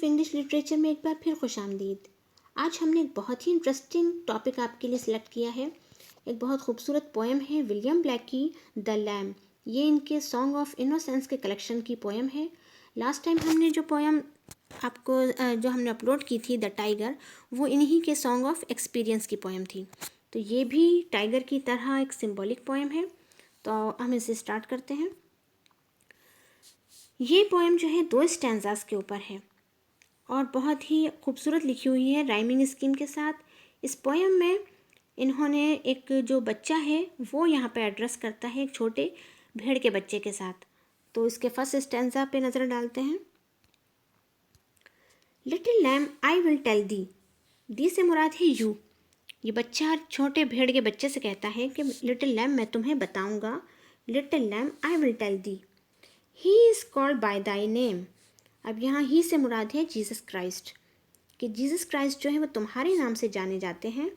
English literature में एक बार फिर खुशामदीद। आज हमने एक बहुत ही इंटरेस्टिंग टॉपिक आपके लिए सिलेक्ट किया है। एक बहुत खूबसूरत पोएम है विलियम ब्लैक की द लैम। ये इनके सॉन्ग ऑफ इनोसेंस के कलेक्शन की पोएम है। लास्ट टाइम हमने जो पोएम आपको जो हमने अपलोड की थी द टाइगर, वो इन्हीं के सॉन्ग ऑफ एक्सपीरियंस की पोएम थी। तो ये भी टाइगर की तरह एक सिंबॉलिक पोएम है। तो हम इसे स्टार्ट करते हैं। ये पोएम जो है 2 स्टैंजास के ऊपर है और बहुत ही खूबसूरत लिखी हुई है राइमिंग स्कीम के साथ। इस पोएम में इन्होंने एक जो बच्चा है वो यहाँ पे एड्रेस करता है एक छोटे भेड़ के बच्चे के साथ। तो इसके फर्स्ट स्टैंजा पे नज़र डालते हैं। Little lamb I will tell thee, thee से मुराद है यू। ये बच्चा छोटे भेड़ के बच्चे से कहता है कि लिटिल लैम मैं तुम्हें बताऊंगा, little lamb I will tell thee, he is called by thy name. अब यहाँ ही से मुराद है जीसस क्राइस्ट, कि जीसस क्राइस्ट जो है वो तुम्हारे नाम से जाने जाते हैं।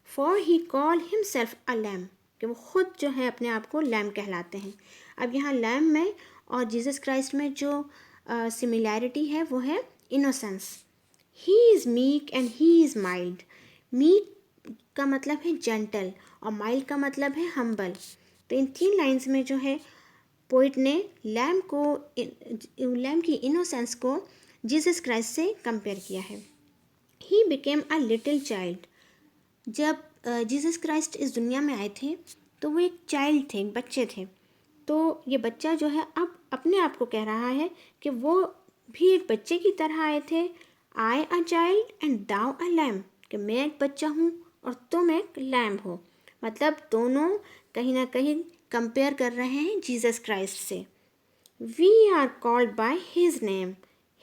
For he call himself a lamb, कि वो खुद जो है अपने आप को लैम कहलाते हैं। अब यहाँ लैम में और जीसस क्राइस्ट में जो सिमिलैरिटी है वो है innocence. He is meek and he is mild. Meek का मतलब है जेंटल और माइल्ड का मतलब है हम्बल। तो इन 3 लाइन्स में जो है पोइट ने लैम की इनोसेंस को जीसस क्राइस्ट से कंपेयर किया है। He became a little child. जब जीसस क्राइस्ट इस दुनिया में आए थे तो वो एक चाइल्ड थे, एक बच्चे थे। तो ये बच्चा जो है अब अपने आप को कह रहा है कि वो भी एक बच्चे की तरह आए थे। I a child and thou a lamb, कि मैं एक बच्चा हूँ और तुम एक लैम हो। मतलब दोनों कहीं ना कहीं कंपेयर कर रहे हैं जीसस क्राइस्ट से। We are called by his name,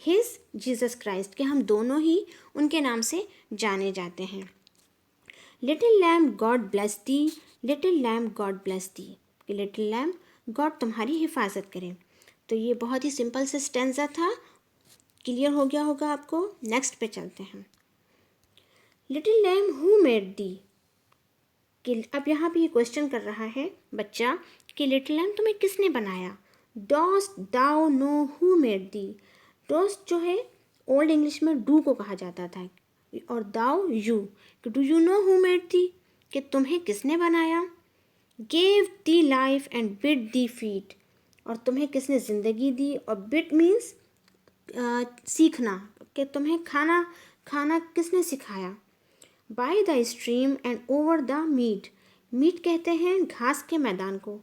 his Jesus Christ, कि हम दोनों ही उनके नाम से जाने जाते हैं। लिटिल लैम गॉड ब्लेस दी, लिटिल लैम गॉड ब्लेस दी, कि लिटिल लैम गॉड तुम्हारी हिफाजत करें। तो ये बहुत ही सिंपल से स्टैंजा था, क्लियर हो गया होगा आपको। नेक्स्ट पे चलते हैं। Little lamb who made thee, कि अब यहाँ पे ये क्वेश्चन कर रहा है बच्चा कि लिटिल लैम तुम्हें किसने बनाया। Dost thou know who made thee, dost जो है ओल्ड इंग्लिश में डू को कहा जाता था और दाउ यू, कि do you know who made thee, कि तुम्हें किसने बनाया। Gave thee life and bid thee feet, और तुम्हें किसने ज़िंदगी दी, और बिट मीन्स सीखना, कि तुम्हें खाना किसने सिखाया। By the stream and over the mead, mead कहते हैं घास के मैदान को,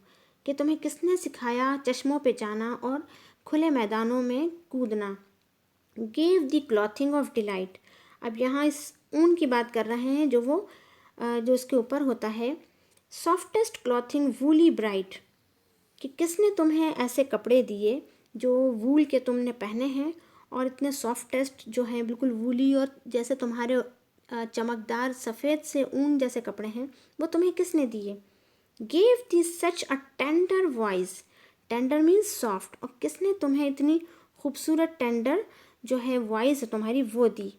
कि तुम्हें किसने सिखाया चश्मों पे जाना और खुले मैदानों में कूदना। Gave the clothing of delight, अब यहाँ इस ऊन की बात कर रहे हैं जो उसके ऊपर होता है। सॉफ्टेस्ट क्लॉथिंग वूली ब्राइट, कि किसने तुम्हें ऐसे कपड़े दिए जो वूल के तुमने पहने हैं और इतने सॉफ्टेस्ट जो हैं, बिल्कुल वूली और जैसे तुम्हारे चमकदार सफ़ेद से ऊन जैसे कपड़े हैं, वो तुम्हें किसने दिए। Gave the such a tender voice, tender means soft, और किसने तुम्हें इतनी खूबसूरत टेंडर जो है वॉइस तुम्हारी वो thee.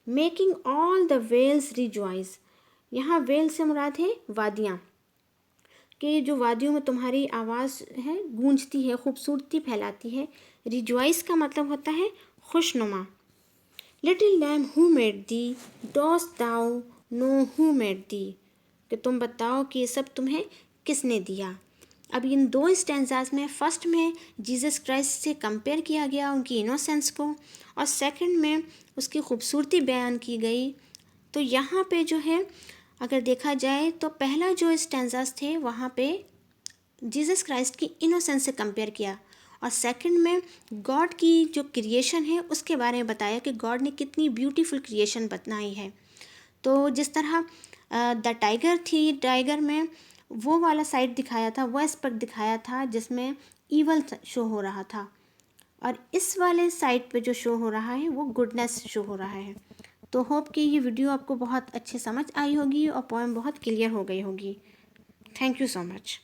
Making all the vales rejoice, यहाँ वेल से मुराद है वादियाँ, कि जो वादियों में तुम्हारी आवाज़ है गूंजती है, खूबसूरती फैलाती है। रिजॉइस का मतलब होता है खुशनुमा। Little lamb who made thee, dost thou know who made thee, कि तुम बताओ कि ये सब तुम्हें किसने दिया। अब इन 2 स्टैंजास में फर्स्ट में जीसस क्राइस्ट से कंपेयर किया गया उनकी इनोसेंस को, और सेकंड में उसकी खूबसूरती बयान की गई। तो यहाँ पे जो है अगर देखा जाए तो पहला जो स्टैंजास थे वहाँ पे जीसस क्राइस्ट की इनोसेंस से कंपेयर किया, और सेकंड में गॉड की जो क्रिएशन है उसके बारे में बताया कि गॉड ने कितनी ब्यूटीफुल क्रिएशन बनाई है। तो जिस तरह द टाइगर थी, टाइगर में वो वाला साइड दिखाया था, वो एस्पेक्ट दिखाया था जिसमें ईवल शो हो रहा था, और इस वाले साइड पे जो शो हो रहा है वो गुडनेस शो हो रहा है। तो होप कि ये वीडियो आपको बहुत अच्छे समझ आई होगी और पोएम बहुत क्लियर हो गई होगी। Thank you so much.